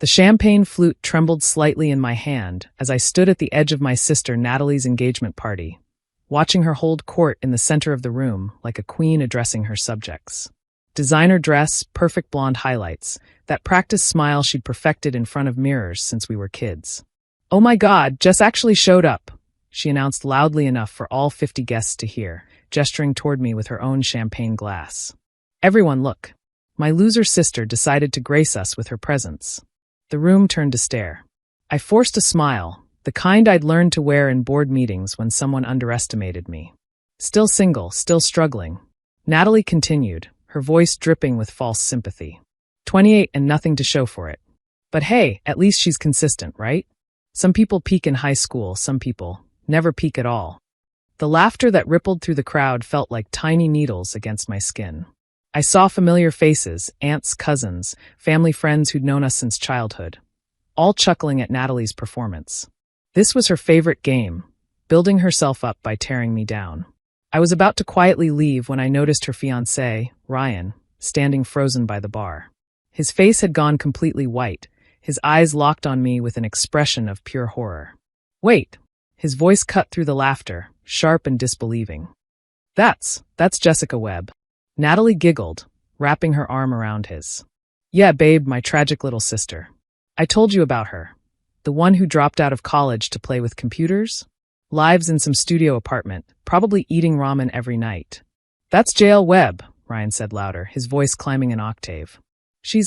The champagne flute trembled slightly in my hand as I stood at the edge of my sister Natalie's engagement party, watching her hold court in the center of the room like a queen addressing her subjects. Designer dress, perfect blonde highlights, that practiced smile she'd perfected in front of mirrors since we were kids. "Oh my God, Jess actually showed up," she announced loudly enough for all 50 guests to hear, gesturing toward me with her own champagne glass. "Everyone look. My loser sister decided to grace us with her presence." The room turned to stare. I forced a smile, the kind I'd learned to wear in board meetings when someone underestimated me. "Still single, still struggling," Natalie continued, her voice dripping with false sympathy. 28 and nothing to show for it. But hey, at least she's consistent, right? Some people peak in high school, some people never peak at all. The laughter that rippled through the crowd felt like tiny needles against my skin. I saw familiar faces, aunts, cousins, family friends who'd known us since childhood, all chuckling at Natalie's performance. This was her favorite game, building herself up by tearing me down. I was about to quietly leave when I noticed her fiancé, Ryan, standing frozen by the bar. His face had gone completely white, his eyes locked on me with an expression of pure horror. "Wait," his voice cut through the laughter, sharp and disbelieving. That's Jessica Webb." Natalie giggled, wrapping her arm around his. "Yeah, babe, my tragic little sister. I told you about her. The one who dropped out of college to play with computers? Lives in some studio apartment, probably eating ramen every night." "That's JL Webb," Ryan said louder, his voice climbing an octave.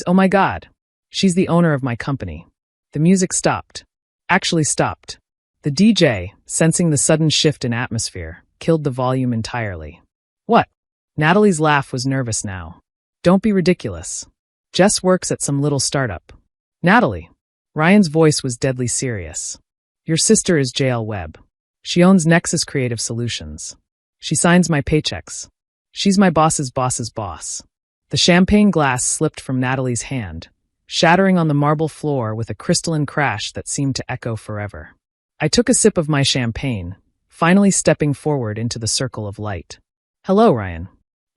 Oh my God. She's the owner of my company." The music stopped. Actually stopped. The DJ, sensing the sudden shift in atmosphere, killed the volume entirely. "What?" Natalie's laugh was nervous now. "Don't be ridiculous. Jess works at some little startup." "Natalie." Ryan's voice was deadly serious. "Your sister is JL Webb. She owns Nexus Creative Solutions. She signs my paychecks. She's my boss's boss's boss." The champagne glass slipped from Natalie's hand, shattering on the marble floor with a crystalline crash that seemed to echo forever. I took a sip of my champagne, finally stepping forward into the circle of light. "Hello, Ryan.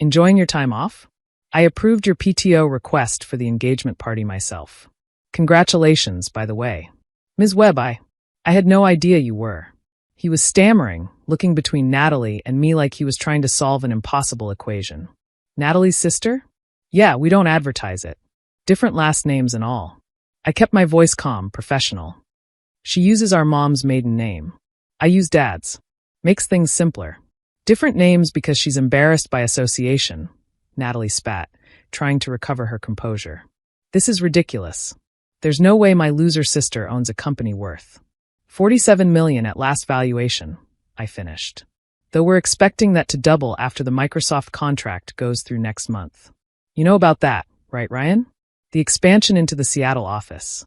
Enjoying your time off? I approved your PTO request for the engagement party myself. Congratulations, by the way. Ms. Webb, I had no idea you were." He was stammering, looking between Natalie and me like he was trying to solve an impossible equation. "Natalie's sister? Yeah, we don't advertise it. Different last names and all." I kept my voice calm, professional. "She uses our mom's maiden name. I use Dad's. Makes things simpler. Different names because she's embarrassed by association," Natalie spat, trying to recover her composure. "This is ridiculous. There's no way my loser sister owns a company worth $47 million at last valuation," I finished. "Though we're expecting that to double after the Microsoft contract goes through next month. You know about that, right, Ryan? The expansion into the Seattle office."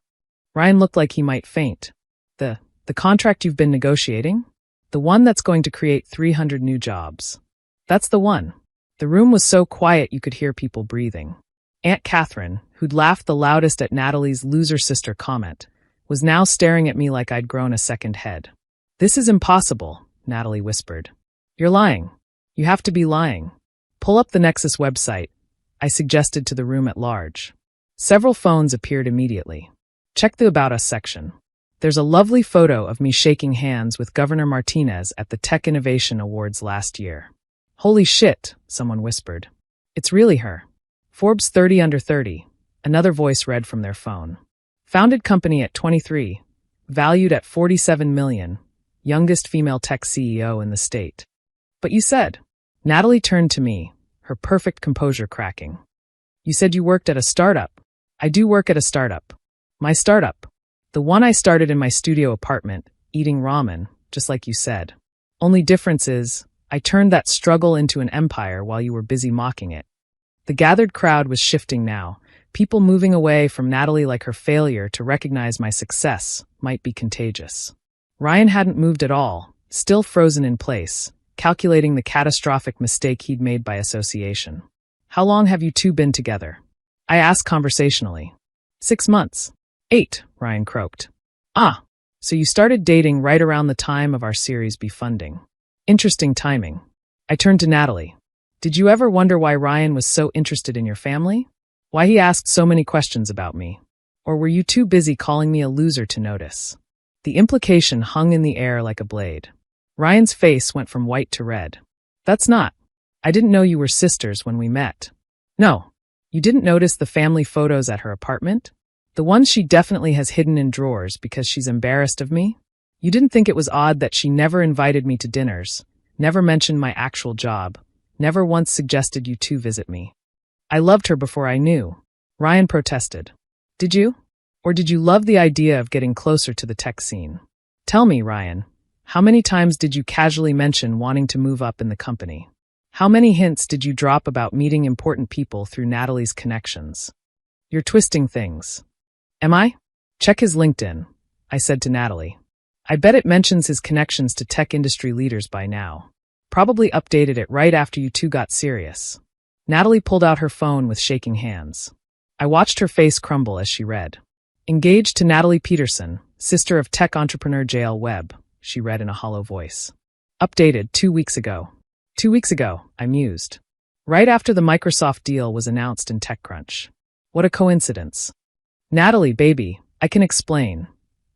Ryan looked like he might faint. The contract you've been negotiating? The one that's going to create 300 new jobs." "That's the one." The room was so quiet you could hear people breathing. Aunt Catherine, who'd laughed the loudest at Natalie's loser sister comment, was now staring at me like I'd grown a second head. "This is impossible," Natalie whispered. "You're lying. You have to be lying. Pull up the Nexus website," I suggested to the room at large. Several phones appeared immediately. "Check the About Us section. There's a lovely photo of me shaking hands with Governor Martinez at the Tech Innovation Awards last year." "Holy shit," someone whispered. "It's really her. Forbes 30 under 30, another voice read from their phone. Founded company at 23, valued at $47 million, youngest female tech CEO in the state." "But you said..." Natalie turned to me, her perfect composure cracking. "You said you worked at a startup." "I do work at a startup. My startup. The one I started in my studio apartment, eating ramen, just like you said. Only difference is, I turned that struggle into an empire while you were busy mocking it." The gathered crowd was shifting now, people moving away from Natalie like her failure to recognize my success might be contagious. Ryan hadn't moved at all, still frozen in place, calculating the catastrophic mistake he'd made by association. "How long have you two been together?" I asked conversationally. 6 months. 8, Ryan croaked. "Ah, so you started dating right around the time of our Series B funding. Interesting timing." I turned to Natalie. "Did you ever wonder why Ryan was so interested in your family? Why he asked so many questions about me? Or were you too busy calling me a loser to notice? The implication hung in the air like a blade. Ryan's face went from white to red. That's not. I didn't know you were sisters when we met. No. You didn't notice the family photos at her apartment? The ones she definitely has hidden in drawers because she's embarrassed of me? You didn't think it was odd that she never invited me to dinners, never mentioned my actual job, never once suggested you two visit me? I loved her before I knew. Ryan protested. Did you? Or did you love the idea of getting closer to the tech scene? Tell me, Ryan, how many times did you casually mention wanting to move up in the company? How many hints did you drop about meeting important people through Natalie's connections? You're twisting things. Am I? Check his LinkedIn, I said to Natalie. I bet it mentions his connections to tech industry leaders by now. Probably updated it right after you two got serious. Natalie pulled out her phone with shaking hands. I watched her face crumble as she read. Engaged to Natalie Peterson, sister of tech entrepreneur J.L. Webb, she read in a hollow voice. Updated 2 weeks ago. 2 weeks ago, I mused. Right after the Microsoft deal was announced in TechCrunch. What a coincidence. Natalie, baby, I can explain.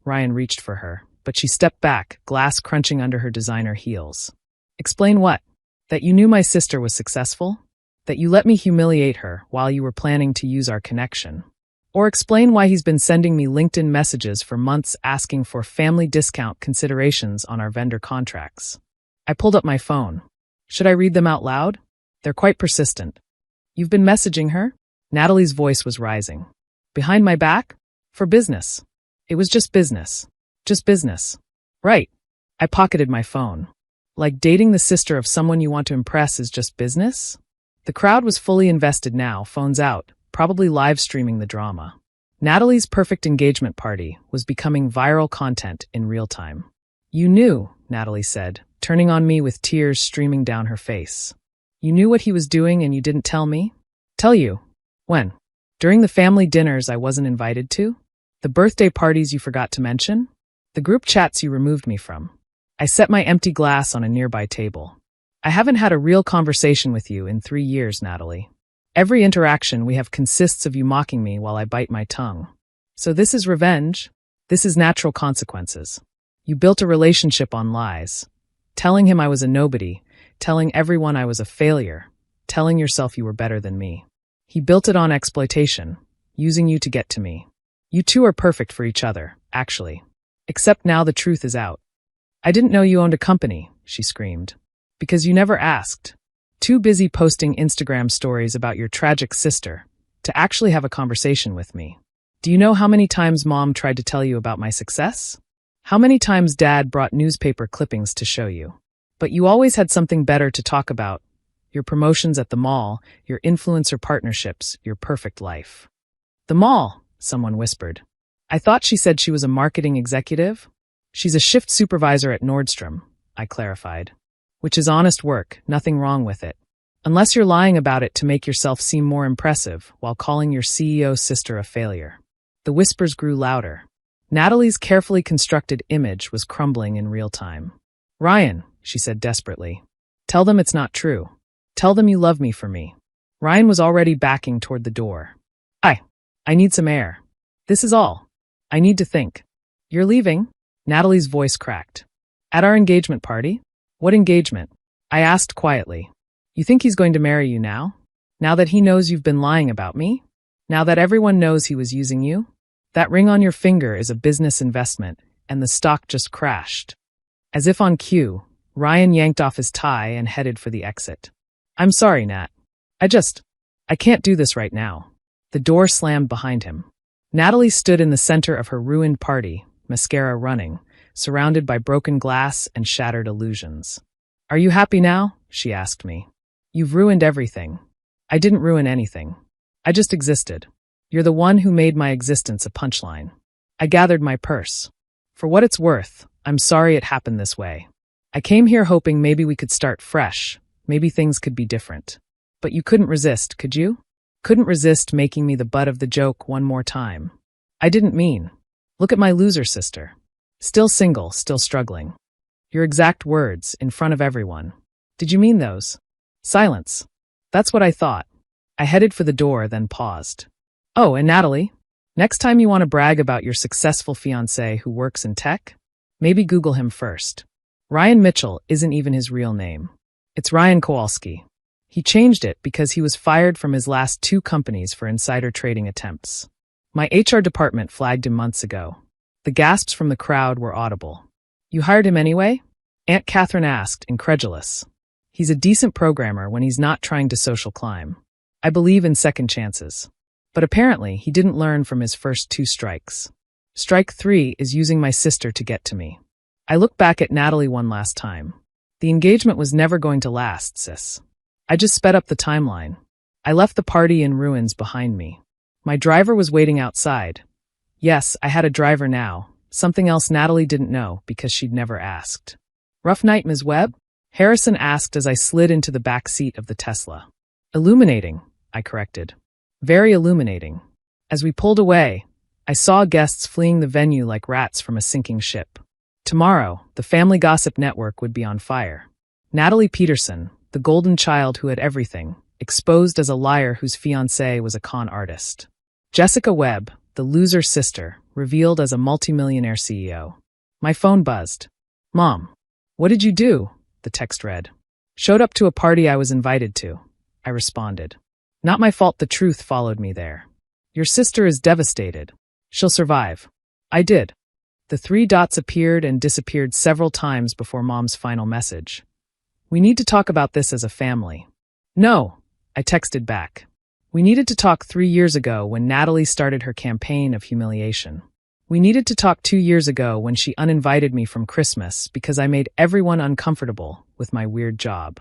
Ryan reached for her, but she stepped back, glass crunching under her designer heels. Explain what? That you knew my sister was successful? That you let me humiliate her while you were planning to use our connection? Or explain why he's been sending me LinkedIn messages for months asking for family discount considerations on our vendor contracts? I pulled up my phone. Should I read them out loud? They're quite persistent. You've been messaging her? Natalie's voice was rising. Behind my back? For business. It was just business. Just business. Right. I pocketed my phone. Like dating the sister of someone you want to impress is just business? The crowd was fully invested now, phones out, probably live streaming the drama. Natalie's perfect engagement party was becoming viral content in real time. You knew, Natalie said, turning on me with tears streaming down her face. You knew what he was doing and you didn't tell me? Tell you? When? During the family dinners I wasn't invited to? The birthday parties you forgot to mention? The group chats you removed me from? I set my empty glass on a nearby table. I haven't had a real conversation with you in 3 years, Natalie. Every interaction we have consists of you mocking me while I bite my tongue. So this is revenge? This is natural consequences. You built a relationship on lies. Telling him I was a nobody, telling everyone I was a failure, telling yourself you were better than me. He built it on exploitation, using you to get to me. You two are perfect for each other, actually. Except now the truth is out. I didn't know you owned a company, she screamed. Because you never asked. Too busy posting Instagram stories about your tragic sister to actually have a conversation with me. Do you know how many times Mom tried to tell you about my success? How many times Dad brought newspaper clippings to show you? But you always had something better to talk about. Your promotions at the mall, your influencer partnerships, your perfect life. The mall, someone whispered. I thought she said she was a marketing executive. She's a shift supervisor at Nordstrom, I clarified. Which is honest work, nothing wrong with it. Unless you're lying about it to make yourself seem more impressive while calling your CEO's sister a failure. The whispers grew louder. Natalie's carefully constructed image was crumbling in real time. Ryan, she said desperately. Tell them it's not true. Tell them you love me for me. Ryan was already backing toward the door. I need some air. This is all. I need to think. You're leaving? Natalie's voice cracked. At our engagement party? What engagement? I asked quietly. You think he's going to marry you now? Now that he knows you've been lying about me? Now that everyone knows he was using you? That ring on your finger is a business investment, and the stock just crashed. As if on cue, Ryan yanked off his tie and headed for the exit. I'm sorry, Nat. I can't do this right now. The door slammed behind him. Natalie stood in the center of her ruined party, mascara running, surrounded by broken glass and shattered illusions. Are you happy now? She asked me. You've ruined everything. I didn't ruin anything. I just existed. You're the one who made my existence a punchline. I gathered my purse. For what it's worth, I'm sorry it happened this way. I came here hoping maybe we could start fresh, maybe things could be different. But you couldn't resist, could you? Couldn't resist making me the butt of the joke one more time. I didn't mean. Look at my loser sister. Still single, still struggling. Your exact words, in front of everyone. Did you mean those? Silence. That's what I thought. I headed for the door, then paused. Oh, and Natalie? Next time you want to brag about your successful fiancé who works in tech, maybe Google him first. Ryan Mitchell isn't even his real name. It's Ryan Kowalski. He changed it because he was fired from his last 2 companies for insider trading attempts. My HR department flagged him months ago. The gasps from the crowd were audible. You hired him anyway? Aunt Catherine asked, incredulous. He's a decent programmer when he's not trying to social climb. I believe in second chances. But apparently, he didn't learn from his first 2 strikes. Strike 3 is using my sister to get to me. I look back at Natalie one last time. The engagement was never going to last, sis. I just sped up the timeline. I left the party in ruins behind me. My driver was waiting outside. Yes, I had a driver now, something else Natalie didn't know because she'd never asked. Rough night, Ms. Webb? Harrison asked as I slid into the back seat of the Tesla. Illuminating, I corrected. Very illuminating. As we pulled away, I saw guests fleeing the venue like rats from a sinking ship. Tomorrow, the Family Gossip Network would be on fire. Natalie Peterson, the golden child who had everything, exposed as a liar whose fiancé was a con artist. Jessica Webb, the loser sister, revealed as a multimillionaire CEO. My phone buzzed. Mom, what did you do? The text read. Showed up to a party I was invited to, I responded. Not my fault the truth followed me there. Your sister is devastated. She'll survive. I did. The 3 dots appeared and disappeared several times before Mom's final message. We need to talk about this as a family. No, I texted back. We needed to talk 3 years ago when Natalie started her campaign of humiliation. We needed to talk 2 years ago when she uninvited me from Christmas because I made everyone uncomfortable with my weird job.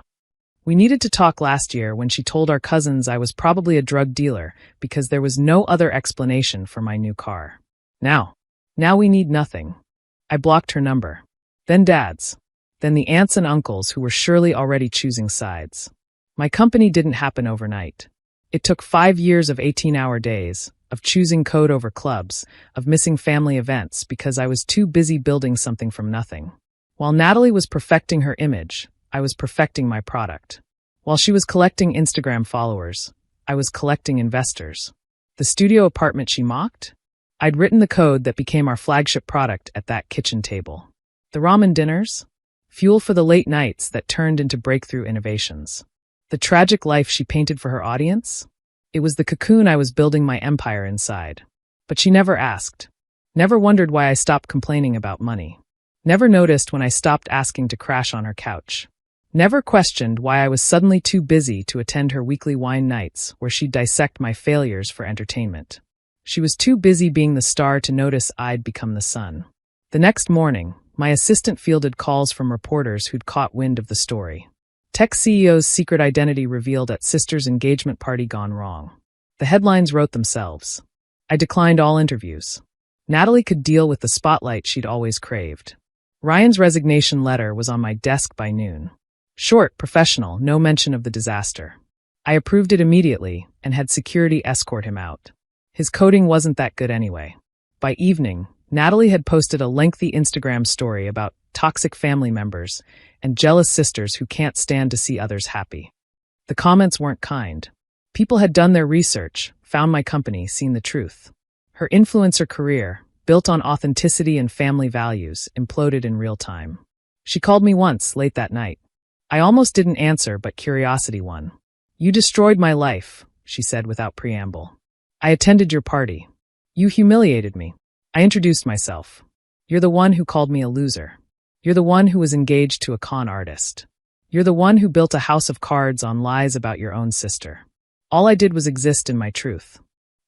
We needed to talk last year when she told our cousins I was probably a drug dealer because there was no other explanation for my new car. Now we need nothing. I blocked her number. Then Dad's. Then the aunts and uncles who were surely already choosing sides. My company didn't happen overnight. It took 5 years of 18-hour days, of choosing code over clubs, of missing family events because I was too busy building something from nothing. While Natalie was perfecting her image, I was perfecting my product. While she was collecting Instagram followers, I was collecting investors. The studio apartment she mocked? I'd written the code that became our flagship product at that kitchen table. The ramen dinners? Fuel for the late nights that turned into breakthrough innovations. The tragic life she painted for her audience? It was the cocoon I was building my empire inside. But she never asked. Never wondered why I stopped complaining about money. Never noticed when I stopped asking to crash on her couch. Never questioned why I was suddenly too busy to attend her weekly wine nights where she'd dissect my failures for entertainment. She was too busy being the star to notice I'd become the sun. The next morning, my assistant fielded calls from reporters who'd caught wind of the story. Tech CEO's secret identity revealed at sister's engagement party gone wrong. The headlines wrote themselves. I declined all interviews. Natalie could deal with the spotlight she'd always craved. Ryan's resignation letter was on my desk by noon. Short, professional, no mention of the disaster. I approved it immediately and had security escort him out. His coding wasn't that good anyway. By evening, Natalie had posted a lengthy Instagram story about toxic family members and jealous sisters who can't stand to see others happy. The comments weren't kind. People had done their research, found my company, seen the truth. Her influencer career, built on authenticity and family values, imploded in real time. She called me once, late that night. I almost didn't answer, but curiosity won. You destroyed my life, she said without preamble. I attended your party. You humiliated me. I introduced myself. You're the one who called me a loser. You're the one who was engaged to a con artist. You're the one who built a house of cards on lies about your own sister. All I did was exist in my truth.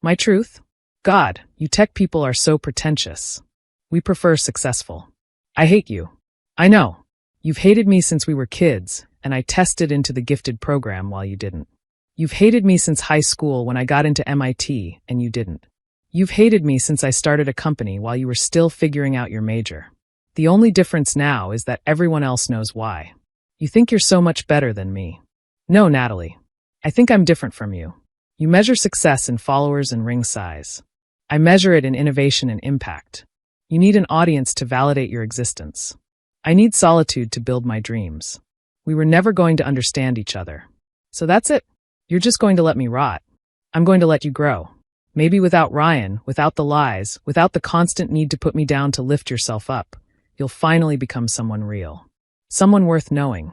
My truth? God, you tech people are so pretentious. We prefer successful. I hate you. I know. You've hated me since we were kids, and I tested into the gifted program while you didn't. You've hated me since high school when I got into MIT, and you didn't. You've hated me since I started a company while you were still figuring out your major. The only difference now is that everyone else knows why. You think you're so much better than me. No, Natalie. I think I'm different from you. You measure success in followers and ring size. I measure it in innovation and impact. You need an audience to validate your existence. I need solitude to build my dreams. We were never going to understand each other. So that's it. You're just going to let me rot. I'm going to let you grow. Maybe without Ryan, without the lies, without the constant need to put me down to lift yourself up, you'll finally become someone real. Someone worth knowing.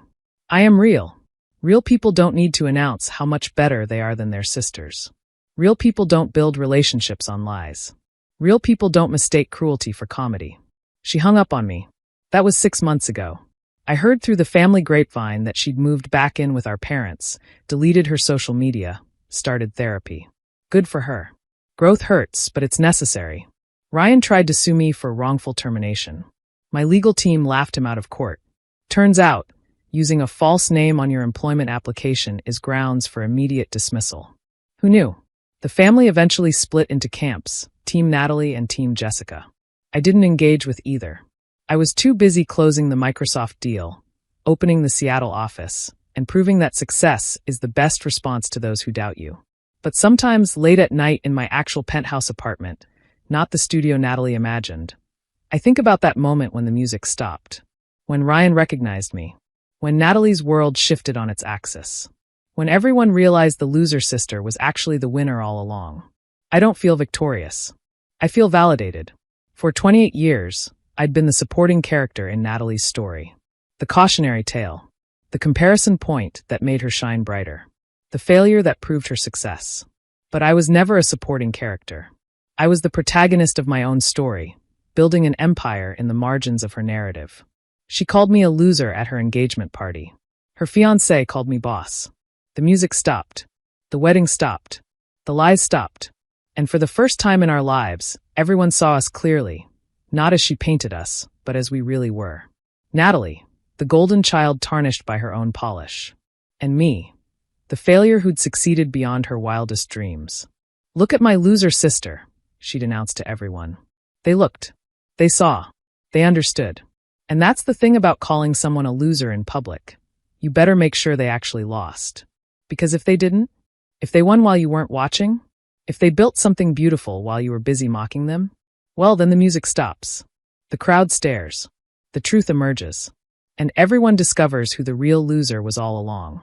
I am real. Real people don't need to announce how much better they are than their sisters. Real people don't build relationships on lies. Real people don't mistake cruelty for comedy. She hung up on me. That was 6 months ago. I heard through the family grapevine that she'd moved back in with our parents, deleted her social media, started therapy. Good for her. Growth hurts, but it's necessary. Ryan tried to sue me for wrongful termination. My legal team laughed him out of court. Turns out, using a false name on your employment application is grounds for immediate dismissal. Who knew? The family eventually split into camps, Team Natalie and Team Jessica. I didn't engage with either. I was too busy closing the Microsoft deal, opening the Seattle office, and proving that success is the best response to those who doubt you. But sometimes late at night in my actual penthouse apartment, not the studio Natalie imagined, I think about that moment when the music stopped, when Ryan recognized me, when Natalie's world shifted on its axis, when everyone realized the loser sister was actually the winner all along. I don't feel victorious. I feel validated. For 28 years, I'd been the supporting character in Natalie's story, the cautionary tale, the comparison point that made her shine brighter, the failure that proved her success. But I was never a supporting character. I was the protagonist of my own story, building an empire in the margins of her narrative. She called me a loser at her engagement party. Her fiancé called me boss. The music stopped. The wedding stopped. The lies stopped. And for the first time in our lives, everyone saw us clearly, not as she painted us, but as we really were. Natalie, the golden child tarnished by her own polish. And me, the failure who'd succeeded beyond her wildest dreams. Look at my loser sister, she'd announced to everyone. They looked. They saw. They understood. And that's the thing about calling someone a loser in public. You better make sure they actually lost. Because if they didn't, if they won while you weren't watching, if they built something beautiful while you were busy mocking them, well, then the music stops. The crowd stares. The truth emerges. And everyone discovers who the real loser was all along.